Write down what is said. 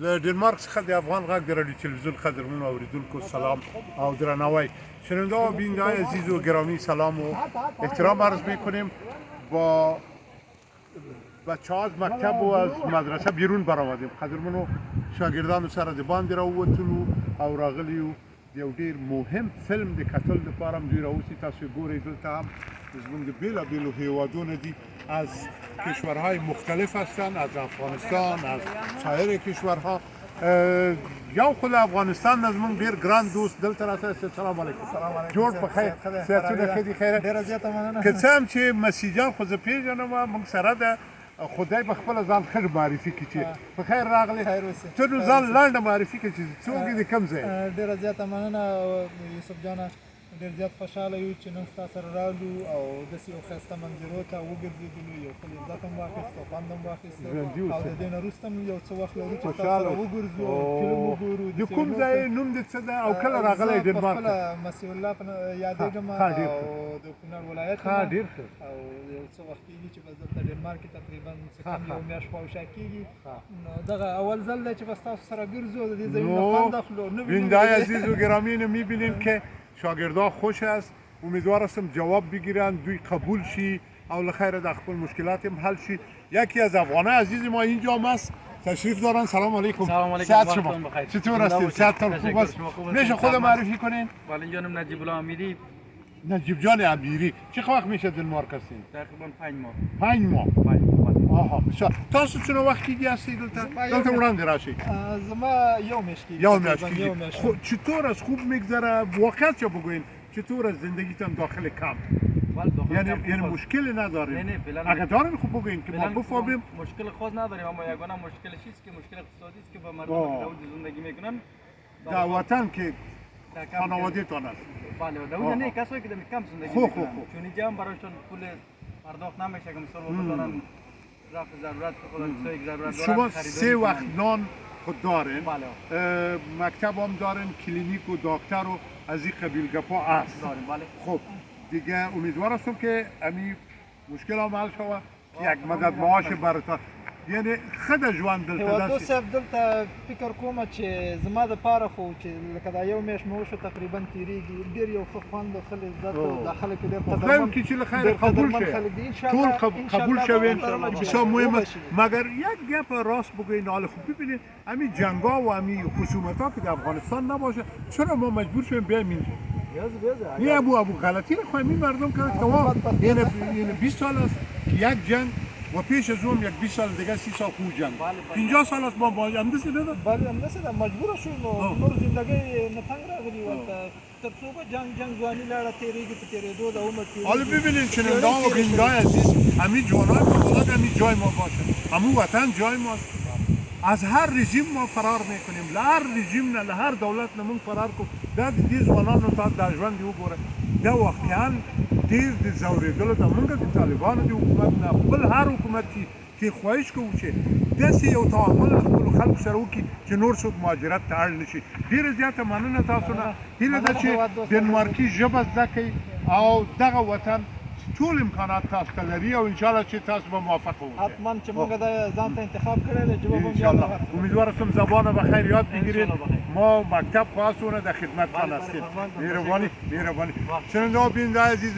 له ډنمارک څخه د افغان غږ د رادیو تلویزیون قدرمنو اوریدونکو سلام او درناوی. شنونده و بیننده عزیز و گرامی سلام و احترام عرض میکنیم. با بچه ها از مکتب و از مدرسه بیرون برآمدیم. قدرمنو شاگردانو سره د باندې راووتلو او راغلیو یو ډیر مهم فلم د کتل لپاره هم دوی راوستي. تاسو ګورئ دلته هم زموږ د بیلابیلو هیوادونه دي، از کشورهای مختلف هستند، از افغانستان، از سایر کشورها. یو خود افغانستان زموږ ډیر ګران دوست دلته راته. سلام علیکم. جوړ په خیر، صحتونه ښه دي؟ خیره. ډېره زیاته مننه. که څه هم چې مسیجان خو زه پېژنم، موږ سره ده. خدای به خپله ځان ښه معرفي کړي چې په خیر راغلی. ته نو ځان لنډه معرفي کړه چې څوک یې د کوم ځای؟ ډېره زیاته مننه یوسف جانه. ډېر زیات خوشحاله یو چې نن ستا سره راغلو او داسې یو ښایسته منظرو ته وګرځېدلو، یو ښه لذت هم واخیست او خوند هم واخیست او د دې نه وروسته هم یو څه وخت لرو چې تاسو سره وګرځو او فلم وګورو. د کوم ځای نوم دې څه ده او کله راغلی ډنمارک؟ خپله مسیح الله یادېږم او د کونړ ولایت ډېر ښه. او یو څه وخت کېږي چې بس دلته ډنمارک کې تقریبا څه کم یو میاشت خواوشا کېږي. نو دغه اول ځل دی چې بس تاسو سره ګرځو، د دې ځایونو خوند اخلو. بیننده‌های عزیز و گرامی می‌بینیم که شاگردها خوش است. امیدوار هستم جواب بگیرن، دوی قبول شی او لخیر در خپل مشکلات هم حل شی. یکی از افغانای عزیز ما اینجا است، تشریف دارن. سلام علیکم. سلام علیکم. صحت شما چطور هستید؟ صحتتون خوب است؟ میشه خود معرفی کنین؟ والین جانم نجیب الله امیری. نجیب جان امیری. چه وقت میشه دنمارک هستین؟ تقریبا 5 ماه. 5 ماه. آها بسیار. تاسو څونه وخت کېږي هستید دلته؟ دلته وړاندې راشئ. زما یو میاشت کېږي. یو میاشت کېږي. چطور است؟ خوب میگذره؟ واقعیت بگوین چطور از زندگیتان داخل کمپ؟ یعنی مشکلی نداریم؟ نه اگر دارین خوب بگوین که ما بفهمیم. مشکل خاص نداریم، اما یگانه مشکل چیست که مشکل اقتصادی است که با مردم زندگی میکنن در وطن که خانواده تان است. بله، در اونجا نه، کسایی که در کمپ زندگی میکنن چون اینجا هم برایشان پول پرداخت نمیشه که مثلا بذارن رفع ضرورت خودشون ضرورت دارن. شما 3 وقت نان خود دارین؟ بله. مکتب هم دارین، کلینیک و دکتر و از این قبیل گپا است. داریم. بله. خب دیگه امیدوار هستم که امی مشکل هم حل شود، یک مدد معاش براتان. یعنی خد ژوند دلته هیوادو صاحب دلته فکر کوم چې زما دپاره خو چې لکه دا یو میاشت مې وشو تقریبا تېرېږي، ډېر یو ښه خوند او ښه لذت او دا خلک ډېر قدرمن کې چې له خیره قبول شي، ټول قبول شوین. بسیار مهمه. مگر یک گپ راست بگوین، حال خوب ببینید همین جنگا و همین خصومت‌ها که در افغانستان نباشه، چرا ما مجبور شدیم بیایم اینجا؟ این ابو غلطی رو خواهیم این مردم کرد. تمام یعنی 20 سال است یک جنگ و پیش از اون یک 20 سال دیگه 30 سال خود جنگ. 50 سال است ما با هم دست نداریم. بله هم دست مجبور شوم نور زندگی نه تنگ راغلی و تر څو به جنگ ځواني لاړه تېرېږي په تېرېدو د عمر تېرېږي. حالا ببینید چنین دام و بیننده‌های عزیز، همین جوانای ما باید همین جای ما باشه. همون وطن جای ماست. از هر رژیم ما فرار میکنیم، له هر رژیم نه له هر دولت نه مونږ فرار کوو. دا د دې ځوانانو ته د ژوند وګوره، دا واقعا ډېر د ځورېدلو د مونږ د طالبانو د حکومت نه بل هر حکومت چې خواهش کوو چې داسې یو تعامل له خپلو خلکو سره وکړي چې نور څوک مهاجرت ته اړ نه شي. ډېره زیاته مننه تاسو نه. هیله ده چې دنمارکي ژبه زده کړئ او دغه وطن ټول امکانات تاسو ته لري او انشاءالله چې تاسو به موفق اوسئ. حتما چې موږ دا ځان ته انتخاب کړی دی، جواب هم انشاءالله. امیدوار هستم زبان به خیر یاد بگیرید. ما مکتب خواستونه در خدمتتان هستیم. مهربانی. شنونده و بیننده عزیز